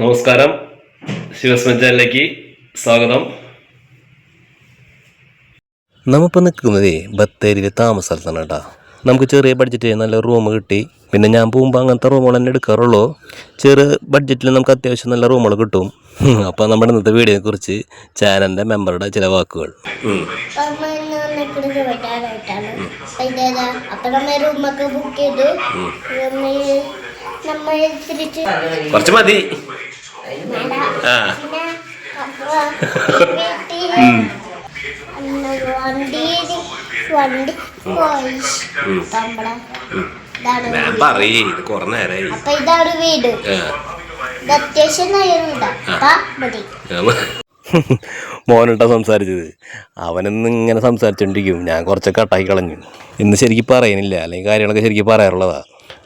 നമസ്കാരം, ശിവസ്മജാനിലേക്ക് സ്വാഗതം. നമ്മളിപ്പോൾ നിൽക്കുന്നത് ബത്തേരിയിലെ താമസ സ്ഥലത്താണ് കേട്ടോ. നമുക്ക് ചെറിയ ബഡ്ജറ്റ് നല്ല റൂം കിട്ടി. പിന്നെ ഞാൻ പോകുമ്പോൾ അങ്ങനത്തെ റൂമുകൾ തന്നെ എടുക്കാറുള്ളൂ. ചെറിയ ബഡ്ജറ്റിൽ നമുക്ക് അത്യാവശ്യം നല്ല റൂമുകൾ കിട്ടും. അപ്പോൾ നമ്മുടെ ഇന്നത്തെ വീഡിയോയെ കുറിച്ച് ചാനലിൻ്റെ മെമ്പറുടെ ചില വാക്കുകൾ. കുറച്ച് മതി. ഞാൻ പറയേ കൊറേ നേരായി. ഇതാണ് വീട്. അത്യാവശ്യം മോനിട്ടാ സംസാരിച്ചത്. അവനൊന്നും ഇങ്ങനെ സംസാരിച്ചോണ്ടിരിക്കും. ഞാൻ കുറച്ചൊക്കെ കട്ടാക്കി കളഞ്ഞു. ഇന്ന് ശരിക്കും പറയുന്നില്ല, അല്ലെങ്കിൽ കാര്യങ്ങളൊക്കെ ശരിക്കും പറയാറുള്ളതാ.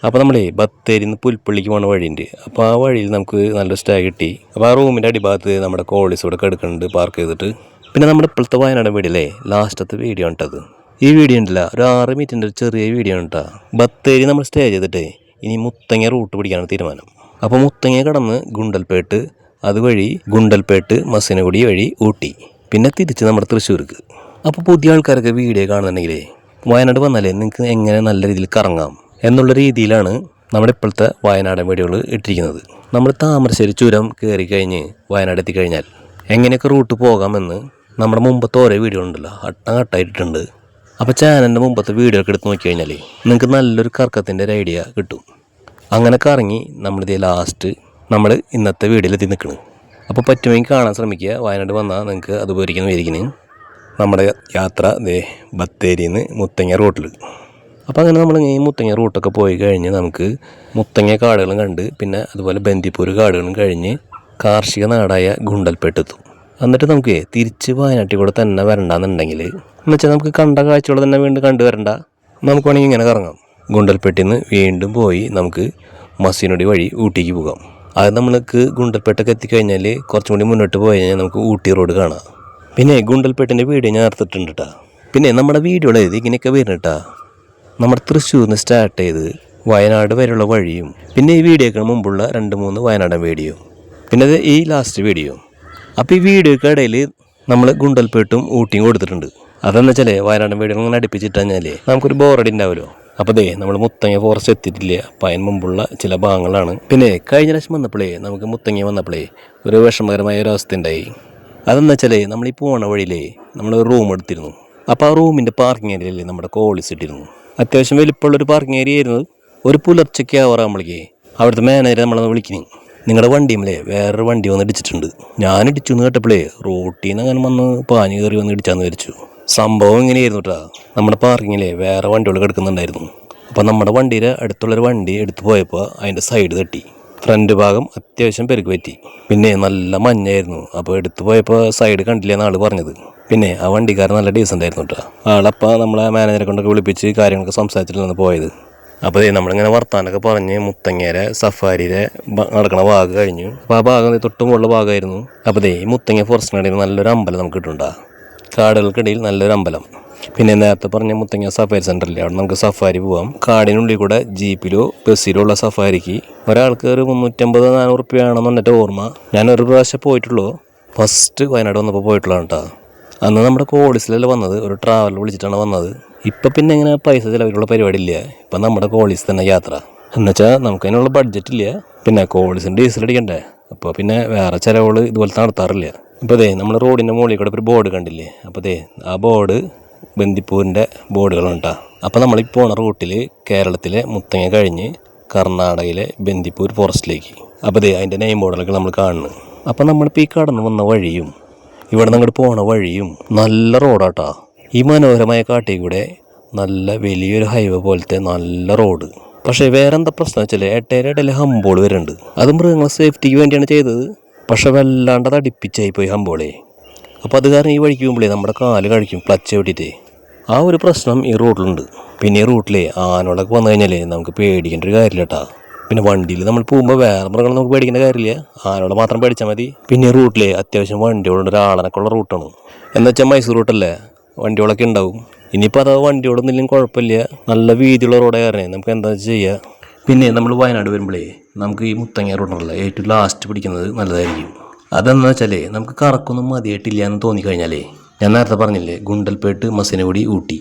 അപ്പോൾ നമ്മളെ ബത്തേരിയിൽ നിന്ന് പുൽപ്പള്ളിക്ക് പോകുന്ന വഴിയുണ്ട്. അപ്പോൾ ആ വഴിയിൽ നമുക്ക് നല്ല സ്റ്റേ കിട്ടി. അപ്പോൾ ആ റൂമിൻ്റെ അടിഭാഗത്ത് നമ്മുടെ കോളീസ് ഇവിടെ കിടക്കുന്നുണ്ട് പാർക്ക് ചെയ്തിട്ട്. പിന്നെ നമ്മുടെ ഇപ്പോഴത്തെ വയനാട് വീഡിയോയിലെ ലാസ്റ്റത്തെ വീഡിയോ ഉണ്ടത്. ഈ വീഡിയോ ഉണ്ടല്ല, ഒരു 6 മിനിറ്റിൻ്റെ ഒരു ചെറിയ വീഡിയോ ഉണ്ടാ. ബത്തേരി നമ്മൾ സ്റ്റേ ചെയ്തിട്ട് ഇനി മുത്തങ്ങ റൂട്ട് പിടിക്കാനാണ് തീരുമാനം. അപ്പോൾ മുത്തങ്ങ കടന്ന് ഗുണ്ടൽപേട്ട്, അതുവഴി ഗുണ്ടൽപേട്ട് മസിനഗുഡി വഴി ഊട്ടി, പിന്നെ തിരിച്ച് നമ്മുടെ തൃശ്ശൂർക്ക്. അപ്പോൾ പുതിയ ആൾക്കാരൊക്കെ വീഡിയോ കാണുന്നുണ്ടെങ്കിലേ വയനാട് വന്നാലേ നിങ്ങൾക്ക് എങ്ങനെ നല്ല രീതിയിൽ കറങ്ങാം എന്നുള്ള രീതിയിലാണ് നമ്മുടെ ഇപ്പോഴത്തെ വയനാടൻ വീഡിയോകൾ ഇട്ടിരിക്കുന്നത്. നമ്മൾ താമരശ്ശേരി ചുരം കയറി കഴിഞ്ഞ് വയനാട് എത്തിക്കഴിഞ്ഞാൽ എങ്ങനെയൊക്കെ റൂട്ട് പോകാമെന്ന് നമ്മുടെ മുമ്പത്തെ ഓരോ വീഡിയോ ഉണ്ടല്ലോ അട്ടായിട്ടുണ്ട്. അപ്പോൾ ചാനലിൻ്റെ മുമ്പത്തെ വീഡിയോ ഒക്കെ എടുത്ത് നോക്കി കഴിഞ്ഞാൽ നിങ്ങൾക്ക് നല്ലൊരു കറക്കത്തിൻ്റെ ഒരു ഐഡിയ കിട്ടും. അങ്ങനെ കറങ്ങി നമ്മളിതേ ലാസ്റ്റ് നമ്മൾ ഇന്നത്തെ വീഡിയോയിൽ എത്തി നിൽക്കുന്നത്. അപ്പോൾ പറ്റുമെങ്കിൽ കാണാൻ ശ്രമിക്കുക. വയനാട് വന്നാൽ നിങ്ങൾക്ക് അത് ഉപകരിക്കുന്ന നമ്മുടെ യാത്ര ബത്തേരിയിൽ നിന്ന് മുത്തങ്ങ റൂട്ടിൽ. അപ്പോൾ അങ്ങനെ നമ്മൾ ഈ മുത്തങ്ങ റൂട്ടൊക്കെ പോയി കഴിഞ്ഞ് നമുക്ക് മുത്തങ്ങ കാടുകളും കണ്ട്, പിന്നെ അതുപോലെ ബന്ദിപ്പൂർ കാടുകളും കഴിഞ്ഞ് കാർഷിക നാടായ ഗുണ്ടൽപേട്ട് എത്തും. എന്നിട്ട് നമുക്ക് തിരിച്ച് വയനാട്ടിൽ കൂടെ തന്നെ വരണ്ടെന്നുണ്ടെങ്കിൽ എന്നുവെച്ചാൽ നമുക്ക് കണ്ട കാഴ്ചകൾ തന്നെ വീണ്ടും കണ്ടുവരണ്ട, നമുക്ക് വേണമെങ്കിൽ ഇങ്ങനെ കറങ്ങാം. ഗുണ്ടൽപേട്ടിൽ നിന്ന് വീണ്ടും പോയി നമുക്ക് മസിനഗുഡി വഴി ഊട്ടിക്ക് പോകാം. അത് നമ്മൾക്ക് ഗുണ്ടൽപേട്ടൊക്കെ എത്തിക്കഴിഞ്ഞാൽ കുറച്ചും കൂടി മുന്നോട്ട് പോയി കഴിഞ്ഞാൽ നമുക്ക് ഊട്ടി റോഡ് കാണാം. പിന്നെ ഗുണ്ടൽപേട്ടിൻ്റെ വീഡിയോ ഞാൻ എടുത്തിട്ടുണ്ട് കേട്ടോ. പിന്നെ നമ്മുടെ വീഡിയോകൾ ഇങ്ങനെയൊക്കെ വരുന്നുട്ടാ. നമ്മുടെ തൃശ്ശൂരിൽ നിന്ന് സ്റ്റാർട്ട് ചെയ്ത് വയനാട് വരെയുള്ള വഴിയും, പിന്നെ ഈ വീഡിയോക്ക് മുമ്പുള്ള 2-3 വയനാടൻ വീഡിയോ, പിന്നെ അത് ഈ ലാസ്റ്റ് വീഡിയോ. അപ്പോൾ ഈ വീഡിയോക്ക് ഇടയിൽ നമ്മൾ ഗുണ്ടൽപേട്ടും ഊട്ടിയും കൊടുത്തിട്ടുണ്ട്. അതെന്ന് വെച്ചാൽ വയനാടൻ വീഡിയോ അങ്ങനെ അടുപ്പിച്ചിട്ട് കഴിഞ്ഞാൽ നമുക്കൊരു ബോറടി ഉണ്ടാവുമല്ലോ. അപ്പോൾ നമ്മൾ മുത്തങ്ങ ഫോറസ്റ്റ് എത്തിയിട്ടില്ല. അപ്പോൾ അതിന് മുമ്പുള്ള ചില ഭാഗങ്ങളാണ്. പിന്നെ കഴിഞ്ഞ പ്രാവശ്യം വന്നപ്പോഴേ നമുക്ക് മുത്തങ്ങ വന്നപ്പോഴേ ഒരു വിഷമകരമായ ഒരു അവസ്ഥ ഉണ്ടായി. അതെന്ന് വെച്ചാൽ നമ്മളീ പോണ വഴിയിലേ നമ്മൾ റൂം എടുത്തിരുന്നു. അപ്പോൾ ആ റൂമിൻ്റെ പാർക്കിംഗ് ഏരിയയിലേ നമ്മുടെ കോളീസ് ഇട്ടിരുന്നു. അത്യാവശ്യം വലിപ്പമുള്ളൊരു പാർക്കിംഗ് ഏരിയ ആയിരുന്നു. ഒരു പുലർച്ചയ്ക്ക് ആവാറാകുമ്പോഴേക്ക് അവിടുത്തെ മാനേജർ നമ്മളൊന്ന് വിളിക്കുന്നു, നിങ്ങളുടെ വണ്ടിയുമല്ലേ വേറൊരു വണ്ടി വന്ന് ഇടിച്ചിട്ടുണ്ട്. ഞാൻ ഇടിച്ചു എന്ന് കേട്ടപ്പോഴേ റോട്ടിൽ നിന്ന് അങ്ങനെ വന്ന് പാഞ്ഞ് കയറി വന്ന് ഇടിച്ചാന്ന് വിചാരിച്ചു. സംഭവം ഇങ്ങനെയായിരുന്നു കേട്ടോ. നമ്മുടെ പാർക്കിങ്ങിലെ വേറെ വണ്ടികൾ കിടക്കുന്നുണ്ടായിരുന്നു. അപ്പോൾ നമ്മുടെ വണ്ടിയുടെ അടുത്തുള്ളൊരു വണ്ടി എടുത്തു പോയപ്പോൾ അതിൻ്റെ സൈഡ് തട്ടി, ഫ്രണ്ട് ഭാഗം അത്യാവശ്യം പെരുക്ക് പറ്റി. പിന്നെ നല്ല മഞ്ഞായിരുന്നു. അപ്പോൾ എടുത്തു പോയപ്പോൾ സൈഡ് കണ്ടില്ല എന്നാൾ പറഞ്ഞത്. പിന്നെ ആ വണ്ടിക്കാരൻ നല്ല ഡീസൻ്റ് ആയിരുന്നു കേട്ടോ. ആളപ്പോൾ നമ്മളെ മാനേജറെ കൊണ്ടൊക്കെ വിളിപ്പിച്ച് കാര്യങ്ങളൊക്കെ സംസാരിച്ചിട്ടാണ് പോയത്. അപ്പോൾ നമ്മളിങ്ങനെ വർത്താനൊക്കെ പറഞ്ഞ് മുത്തങ്ങയുടെ സഫാരിയുടെ നടക്കണ ഭാഗം കഴിഞ്ഞു. അപ്പോൾ ആ ഭാഗം തൊട്ട് മുകളിലെ ഭാഗമായിരുന്നു. അപ്പോൾ ഈ മുത്തങ്ങ ഫോറസ്റ്റിനിടയിൽ നല്ലൊരു അമ്പലം നമുക്ക് കിട്ടുന്നുണ്ടാ. കാടുകൾക്കിടയിൽ നല്ലൊരു അമ്പലം. പിന്നെ നേരത്തെ പറഞ്ഞ മുത്തങ്ങ സഫാരി സെൻ്ററില്ലേ, അവിടെ നമുക്ക് സഫാരി പോകാം. കാടിനുള്ളിൽ കൂടെ ജീപ്പിലോ ബസ്സിലോ ഉള്ള സഫാരിക്ക് ഒരാൾക്ക് ഒരു 350-400 റുപ്യയാണെന്ന് എന്നിട്ട് ഓർമ്മ. ഞാനൊരു പ്രാവശ്യം പോയിട്ടുള്ളൂ. ഫസ്റ്റ് വയനാട് വന്നപ്പോൾ പോയിട്ടുള്ളതാണ് കേട്ടോ. അന്ന് നമ്മുടെ കോളീസിലല്ല വന്നത്, ഒരു ട്രാവലർ വിളിച്ചിട്ടാണ് വന്നത്. ഇപ്പം പിന്നെ ഇങ്ങനെ പൈസ ചിലവിലുള്ള പരിപാടി ഇല്ല. ഇപ്പം നമ്മുടെ കോളീസ് തന്നെ യാത്ര എന്നുവെച്ചാൽ നമുക്ക് അതിനുള്ള ബഡ്ജറ്റ് ഇല്ല. പിന്നെ കോളീസിന് ഡീസൽ അടിക്കണ്ടേ, അപ്പോൾ പിന്നെ വേറെ ചിലവുകൾ ഇതുപോലെ നടത്താറില്ല. ഇപ്പോൾ നമ്മൾ റോഡിൻ്റെ മുകളിൽ കൂടെ ഒരു ബോർഡ് കണ്ടില്ലേ. അപ്പോൾ ആ ബോർഡ് ബന്ദിപ്പൂരിൻ്റെ ബോർഡുകളാണ് കേട്ടോ. അപ്പോൾ നമ്മളീ പോണ റൂട്ടിൽ കേരളത്തിലെ മുത്തങ്ങ കഴിഞ്ഞ് കർണാടകയിലെ ബന്ദിപ്പൂർ ഫോറസ്റ്റിലേക്ക്. അപ്പോൾ അതിൻ്റെ നെയിം ബോർഡുകളൊക്കെ നമ്മൾ കാണുന്നു. അപ്പോൾ നമ്മളിപ്പോൾ ഈ കടന്നു വന്ന വഴിയും ഇവിടെ നിന്ന് അങ്ങോട്ട് പോണ വഴിയും നല്ല റോഡാട്ടാ. ഈ മനോഹരമായ കാട്ടിൽ കൂടെ നല്ല വലിയൊരു ഹൈവേ പോലത്തെ നല്ല റോഡ്. പക്ഷേ വേറെ എന്താ പ്രശ്നം വെച്ചാൽ ഇടയിൽ ഹമ്പോൾ വരുന്നുണ്ട്. അത് മൃഗങ്ങളെ സേഫ്റ്റിക്ക് വേണ്ടിയാണ് ചെയ്തത്. പക്ഷെ വല്ലാണ്ട് അത് അടുപ്പിച്ചായി പോയി ഹമ്പോളേ. അപ്പോൾ അത് കാരണം ഈ വഴിക്ക് പോകുമ്പോഴേ നമ്മുടെ കാല് കഴിക്കും ക്ലച്ച് വിട്ടിട്ട്. ആ ഒരു പ്രശ്നം ഈ റോഡിലുണ്ട്. പിന്നെ ഈ റൂട്ടിലെ ആനകളൊക്കെ വന്നു കഴിഞ്ഞാൽ നമുക്ക് പേടിക്കേണ്ട ഒരു കാര്യമില്ല കേട്ടോ. പിന്നെ വണ്ടിയിൽ നമ്മൾ പോകുമ്പോൾ വേറെ മൃഗങ്ങൾ നമുക്ക് പേടിക്കേണ്ട കാര്യമില്ല, ആനോട് മാത്രം പേടിച്ചാൽ മതി. പിന്നെ റൂട്ടിലെ അത്യാവശ്യം വണ്ടികളുണ്ട്, ഒരാളനൊക്കെ ഉള്ള റൂട്ടാണ്. എന്നുവെച്ചാൽ മൈസൂർ റൂട്ടല്ലേ, വണ്ടികളൊക്കെ ഉണ്ടാവും. ഇനിയിപ്പോൾ അഥവാ വണ്ടിയോടൊന്നും ഇല്ലെങ്കിൽ കുഴപ്പമില്ല, നല്ല വീതിയുള്ള റോഡ് കാരണം നമുക്ക് എന്താ ചെയ്യുക, പിന്നെ നമ്മൾ വയനാട് വരുമ്പോഴേ നമുക്ക് ഈ മുത്തങ്ങ റോഡുണ്ടല്ലോ ഏറ്റവും ലാസ്റ്റ് പിടിക്കുന്നത് നല്ലതായിരിക്കും. അതെന്ന് വെച്ചാൽ നമുക്ക് കറക്കൊന്നും മതിയായിട്ടില്ല എന്ന് തോന്നിക്കഴിഞ്ഞാലേ ഞാൻ നേരത്തെ പറഞ്ഞില്ലേ ഗുണ്ടൽപേട്ട്, മസിനഗുഡി, ഊട്ടി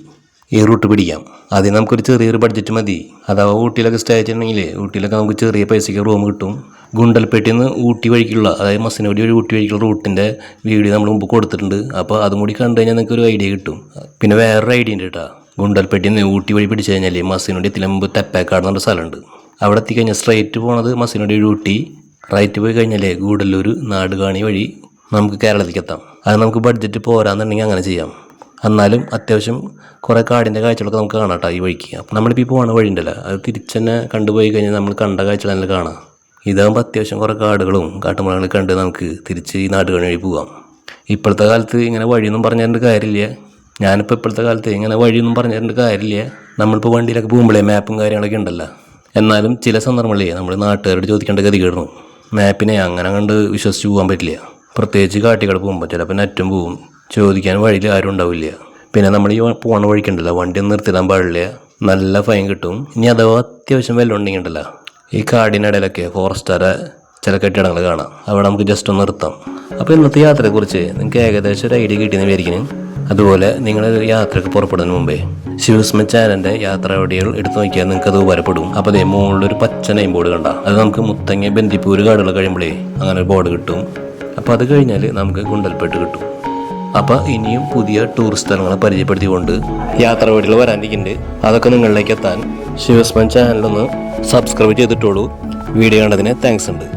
ഈ റൂട്ട് പിടിക്കാം. ആദ്യം നമുക്കൊരു ചെറിയൊരു ബഡ്ജറ്റ് മതി. അഥവാ ഊട്ടിയിലൊക്കെ സ്റ്റേ ചെയ്യണമെങ്കിൽ ഊട്ടിയിലൊക്കെ നമുക്ക് ചെറിയ പൈസയ്ക്ക് റൂം കിട്ടും. ഗുണ്ടൽപേട്ടിൽ നിന്ന് ഊട്ടി വഴിക്കുള്ള അതായത് മസിനഗുഡി വഴി ഊട്ടി വഴിക്കുള്ള റൂട്ടിൻ്റെ വീഡിയോ നമ്മൾ മുമ്പ് കൊടുത്തിട്ടുണ്ട്. അപ്പോൾ അതും കൂടി കണ്ടു കഴിഞ്ഞാൽ നിങ്ങൾക്ക് ഒരു ഐഡിയ കിട്ടും. പിന്നെ വേറൊരു ഐഡിയ ഉണ്ട് കേട്ടോ. ഗുണ്ടൽപേട്ടിൽ നിന്ന് ഊട്ടി വഴി പിടിച്ചു കഴിഞ്ഞാൽ മസിനഗുഡി എത്തിലുമ്പ് തെപ്പേക്കാട് എന്നൊരു സ്ഥലമുണ്ട്. അവിടെ എത്തിക്കഴിഞ്ഞാൽ സ്ട്രൈറ്റ് പോണത് മസിനഗുഡി വഴി ഊട്ടി, റൈറ്റ് പോയി കഴിഞ്ഞാൽ ഗൂഡല്ലൂർ നാടുകാണി വഴി നമുക്ക് കേരളത്തിലേക്ക് എത്താം. അത് നമുക്ക് ബഡ്ജറ്റ് പോരാന്നുണ്ടെങ്കിൽ അങ്ങനെ ചെയ്യാം. എന്നാലും അത്യാവശ്യം കുറേ കാടിൻ്റെ കാഴ്ചകളൊക്കെ നമുക്ക് കാണാം കേട്ടോ ഈ വഴിക്ക്. അപ്പം നമ്മളിപ്പോൾ ഈ പോകുന്ന വഴി ഉണ്ടല്ലോ അത് തിരിച്ച് തന്നെ കണ്ടുപോയി കഴിഞ്ഞാൽ നമ്മൾ കണ്ട കാഴ്ചകൾ തന്നെ കാണാം. ഇതാകുമ്പോൾ അത്യാവശ്യം കുറേ കാടുകളും കാട്ടുമൃഗങ്ങളും കണ്ട് നമുക്ക് തിരിച്ച് ഈ നാടുകാണി വഴി പോകാം. ഇപ്പോഴത്തെ കാലത്ത് ഇങ്ങനെ വഴിയൊന്നും പറഞ്ഞു തരേണ്ട കാര്യമില്ല. ഞാനിപ്പോൾ ഇപ്പോഴത്തെ കാലത്ത് ഇങ്ങനെ വഴിയൊന്നും പറഞ്ഞു തരേണ്ട കാര്യമില്ല. നമ്മളിപ്പോൾ വണ്ടിയിലൊക്കെ പോകുമ്പോഴേ മാപ്പും കാര്യങ്ങളൊക്കെ ഉണ്ടല്ലോ. എന്നാലും ചില സന്ദർഭങ്ങളിലേ നമ്മൾ നാട്ടുകാരോട് ചോദിക്കേണ്ട ഗതി കിടന്നു. മാപ്പിനെ അങ്ങനെ കണ്ട് വിശ്വസിച്ച് പോകാൻ പറ്റില്ല. പ്രത്യേകിച്ച് കാട്ടിക്കട പോകുമ്പോൾ ചിലപ്പോൾ നെറ്റും പോവും, ചോദിക്കാൻ വഴിയിൽ ആരും ഉണ്ടാവില്ല. പിന്നെ നമ്മൾ ഈ പോണ വഴിക്കുണ്ടല്ലോ വണ്ടിയൊന്നും നിർത്തിടാൻ പാടില്ല, നല്ല ഫൈൻ കിട്ടും. ഇനി അഥവാ അത്യാവശ്യം വെല്ലം ഉണ്ടെങ്കിൽ ഉണ്ടല്ലോ ഈ കാടിനിടയിലൊക്കെ ഫോറസ്റ്റുകാരെ ചില കെട്ടിടങ്ങൾ കാണാം, അവിടെ നമുക്ക് ജസ്റ്റ് ഒന്ന് നിർത്താം. അപ്പോൾ ഇന്നത്തെ യാത്രയെക്കുറിച്ച് നിങ്ങൾക്ക് ഏകദേശം ഒരു ഐഡിയ കിട്ടിയെന്ന് വിചാരിക്കുന്നു. അതുപോലെ നിങ്ങൾ യാത്രയ്ക്ക് പുറപ്പെടുന്നതിന് മുമ്പേ ശിവസ്മ ചാനലിൻ്റെ യാത്രാ വീഡിയോകൾ എടുത്തു നോക്കിയാൽ നിങ്ങൾക്ക് അത് ഉപകാരപ്പെടും. അപ്പോൾ അതേ മുകളിലൊരു പച്ച നെയിം ബോർഡ് കണ്ട അത് നമുക്ക് മുത്തങ്ങ ബന്ദിപ്പൂര് കാടുകൾ കഴിയുമ്പോഴേ അങ്ങനെ ഒരു ബോർഡ് കിട്ടും. അപ്പോൾ അത് കഴിഞ്ഞാൽ നമുക്ക് ഗുണ്ടൽപേട്ട് കിട്ടും. അപ്പോൾ ഇനിയും പുതിയ ടൂറിസ്റ്റ് സ്ഥലങ്ങളെ പരിചയപ്പെടുത്തിക്കൊണ്ട് യാത്രാ വീഡിയോകൾ വരാനിരിക്കുന്നുണ്ട്. അതൊക്കെ നിങ്ങളിലേക്ക് എത്താൻ ശിവസ്മൻ ചാനലൊന്ന് സബ്സ്ക്രൈബ് ചെയ്തിട്ടുള്ളൂ. വീഡിയോ കണ്ടതിന് താങ്ക്സ് ഉണ്ട്.